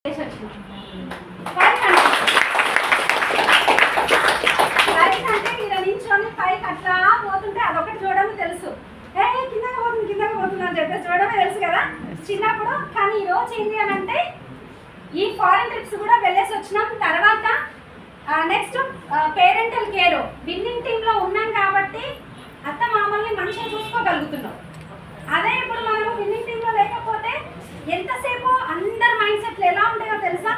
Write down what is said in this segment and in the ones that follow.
అంటే ఇలా నించొని పైకి అట్లా పోతుంటే అదొకటి చూడడం తెలుసు. కిందకి పోతుంది అని చెప్పేసి చూడడమే తెలుసు కదా చిన్నప్పుడు. కానీ ఈరోజు ఏంటి అని అంటే ఈ ఫారెన్ ట్రిప్స్ కూడా వెళ్ళేసి వచ్చినాం. తర్వాత నెక్స్ట్ పేరెంటల్ కేర్ విన్నింగ్ టీంలో ఉన్నాం కాబట్టి అత్త మామల్ని మంచిగా చూసుకోగలుగుతున్నాం. అదే ఇప్పుడు మనము విన్నింగ్ టీంలో లేకపోతే ఎంతసేపు అందరి మైండ్ సెట్లు ఎలా ఉంటాయో తెలుసా?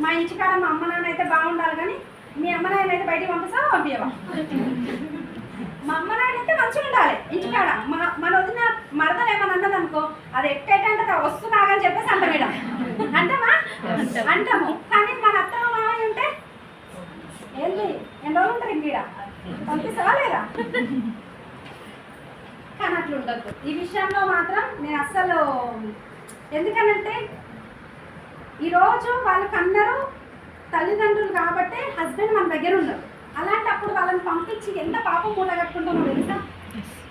మా ఇంటికాడ మా అమ్మ నాన్న అయితే బాగుండాలి, కానీ మీ అమ్మ నాన్న అయితే బయటికి పంపిస్తావా పంపించవా? మా అమ్మ నాన్న అయితే మంచిగా ఉండాలి ఇంటికాడ. మన వదిన మరదలు ఏమని అన్నది అనుకో, అది ఎట్టేటంటే వస్తున్నాగని చెప్పేసి అంట మేడం అంటామా? అంటాము. కానీ మన అత్త మామయ్య ఉంటే ఏంటి ఎన్ని రోజులు ఉంటారు ఇంకీడ పంపిస్తావా లేదా? కానీ అట్లా ఉండద్దు. ఈ విషయంలో మాత్రం నేను అస్సలు, ఎందుకనంటే ఈరోజు వాళ్ళకి అందరూ తల్లిదండ్రులు కాబట్టి హస్బెండ్ మన దగ్గర ఉన్నారు. అలాంటప్పుడు వాళ్ళని పంపించి ఎంత పాపం మూట కట్టుకుంటామో తెలుసా?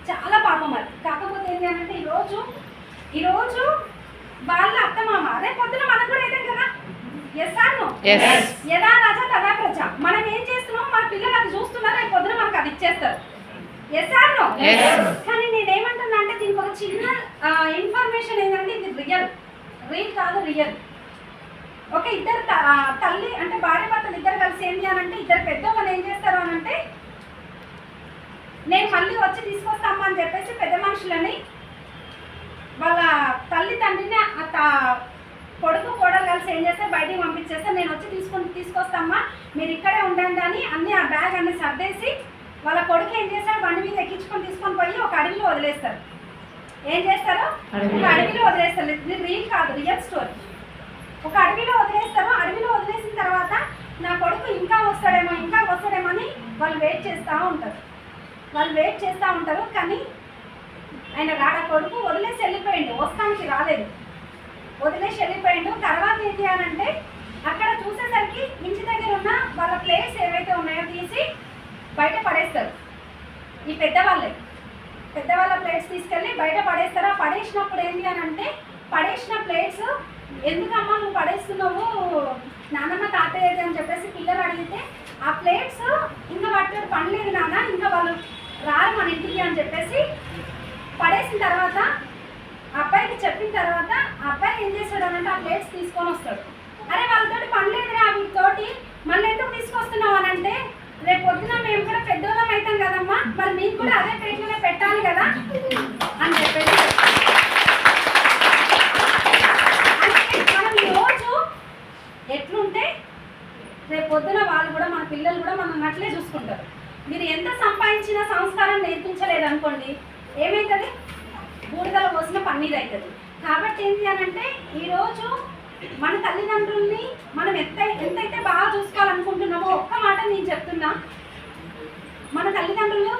చాలా పాపం అది. కాకపోతే ఏంటి అంటే ఈరోజు వాళ్ళ అత్తమామ రేపు పొద్దున మనకు కూడా అయితే కదా. Yes or no? యదా రాజా తదా ప్రజ. మనం ఏం చేస్తున్నాం మన పిల్లలు అది చూస్తున్నారు, రేపు పొద్దున మనకు అది ఇచ్చేస్తారు. Yes or no? కానీ నేనేమంటున్నా అంటే దీనికి ఒక చిన్న ఇన్ఫర్మేషన్ ఏంటంటే ఇది రియల్ కాదు, రియల్. ఓకే, ఇద్దరు తల్లి అంటే భార్య భర్తలు ఇద్దరు కలిసి ఏంటి అని అంటే ఇద్దరు పెద్దవాళ్ళు ఏం చేస్తారు అని అంటే నేను మళ్ళీ వచ్చి తీసుకొస్తామా అని చెప్పేసి పెద్ద మనుషులని వాళ్ళ తల్లి తండ్రిని కొడుకు కోడలు కలిసి ఏం చేస్తే బయటికి పంపించేస్తే నేను వచ్చి తీసుకొస్తామా మీరు ఇక్కడే ఉండండి అని అన్ని ఆ బ్యాగ్ అన్ని సర్దేసి వాళ్ళ కొడుకు ఏం చేస్తారు బండి మీద ఎక్కించుకొని తీసుకొని పోయి ఒక అడవిలో వదిలేస్తారు. ఏం చేస్తారు? ఒక అడవిలో వదిలేస్తారు. ఇది రియల్ కాదు, రియల్ స్టోరీ. ఒక అడవిలో వదిలేస్తారు. అడవిలో వదిలేసిన తర్వాత నా కొడుకు ఇంకా వస్తాడేమో అని వాళ్ళు వెయిట్ చేస్తూ ఉంటారు. కానీ ఆయన రాడ కొడుకు వదిలేసి వెళ్ళిపోయిండు, వస్తానికి రాలేదు, వదిలేసి వెళ్ళిపోయిండు. తర్వాత ఏంటి అని అంటే అక్కడ చూసేసరికి ఇంటి దగ్గర ఉన్న వాళ్ళ ప్లేట్స్ ఏవైతే ఉన్నాయో తీసి బయట పడేస్తారు. ఈ పెద్దవాళ్ళ ప్లేట్స్ తీసుకెళ్ళి బయట పడేస్తారు. ఆ పడేసినప్పుడు ఏంటి అని అంటే పడేసిన ప్లేట్స్ ఎందుకమ్మా నువ్వు పడేస్తున్నావు, నాన్నమ్మ తాతయ్య అని చెప్పేసి పిల్లలు అడిగితే ఆ ప్లేట్స్ ఇంకా వాటి పని లేదు నాన్న, ఇంకా వాళ్ళు రారు మన ఇంటికి అని చెప్పేసి పడేసిన తర్వాత అబ్బాయికి చెప్పిన తర్వాత ఆ అబ్బాయి ఏం చేస్తాడు అనంటే ఆ ప్లేట్స్ తీసుకొని వస్తాడు. అరే వాళ్ళతోటి పని లేదురా వీటితోటి మళ్ళీ ఎందుకు తీసుకొస్తున్నావు అని అంటే రేపు పొద్దున మేము కూడా పెద్దోళ్ళం అవుతాం కదమ్మా, మరి మీకు కూడా అదే ప్లేట్లోనే పెట్టాలి కదా అని చెప్పేసి. మనం ఈరోజు ఎట్లుంటే రేపు పొద్దున వాళ్ళు కూడా మన పిల్లలు కూడా మనం అట్లే చూసుకుంటారు. మీరు ఎంత సంపాదించిన సంస్కారం నేర్పించలేదు అనుకోండి, ఏమవుతుంది? బూడిదలో పోసిన పన్నీరు అవుతుంది. కాబట్టి ఏంటి అని అంటే ఈరోజు మన తల్లిదండ్రుల్ని మనం ఎంతైతే బాగా చూసుకోవాలనుకుంటున్నామో ఒక్క మాట నేను చెప్తున్నా, మన తల్లిదండ్రులు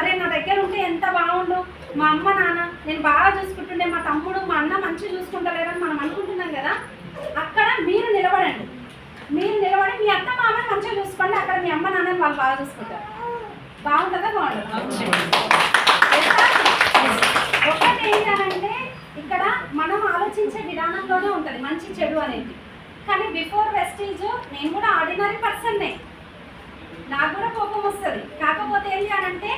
అరే నా దగ్గర ఉంటే ఎంత బాగుండు, మా అమ్మ నాన్న నేను బాగా చూసుకుంటుండే, మా తమ్ముడు మా అన్న మంచిగా చూసుకుంటలేరని మనం అనుకుంటున్నాం కదా. అక్కడ మీరు నిలబడి మీ అత్త మామని మంచిగా చూసుకోండి. అక్కడ మీ అమ్మ నాన్నని వాళ్ళు బాగా చూసుకుంటారు. బాగుంటుందా? బాగుంటుంది. ఒకటి ఏంటంటే ఇక్కడ మనం ఆలోచించే విధానంలోనే ఉంటుంది మంచి చెడు అనేది. కానీ బిఫోర్ వెస్టీజ్ నేను కూడా ఆర్డినరీ పర్సన్నే, నాకు కూడా కోపం వస్తుంది. కాకపోతే ఏంటి అని అంటే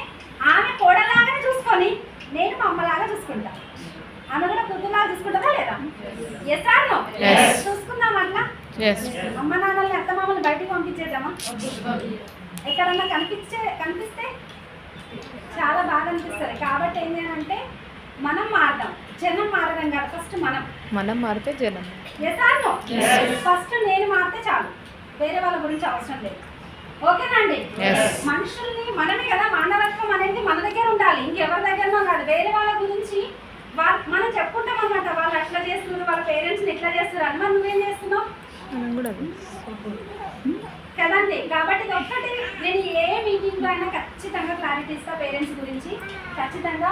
ఆమె కోడలాగానే చూసుకొని నేను మా అమ్మలాగా చూసుకుంటా, ఆమె కూడా కూతురులాగా చూసుకుంటుందా లేదా? Yes or no? చూసుకుందాం అట్లా. అమ్మ నాన్నల్ని అత్త మామల్ని బయటికి పంపించేద్దామా? ఎక్కడన్నా కనిపిస్తే చాలా బాగా అనిపిస్తుంది. కాబట్టి ఏంటి అని అంటే మనం మారదాం, జనం మారడం కాదు, ఫస్ట్ మనం మారితే జనం. Yes or no? ఫస్ట్ నేను మారితే చాలు, వేరే వాళ్ళ గురించి అవసరం లేదు. ఓకేనండి? మనుషుల్ని మనమే కదా, మానవత్వం అనేది మన దగ్గర ఉండాలి, ఇంకెవరి దగ్గరనో కాదు. వేరే వాళ్ళ గురించి మనం చెప్పుకుంటాం అన్నమాట, వాళ్ళు అట్లా చేస్తున్నారు, వాళ్ళ పేరెంట్స్ని ఇట్లా చేస్తున్నారు అని. మరి నువ్వేం చేస్తున్నావు కదండి? కాబట్టి ఒక్కటి నేను ఏ మీటింగ్లో అయినా ఖచ్చితంగా క్లారిటీ ఇస్తా పేరెంట్స్ గురించి. ఖచ్చితంగా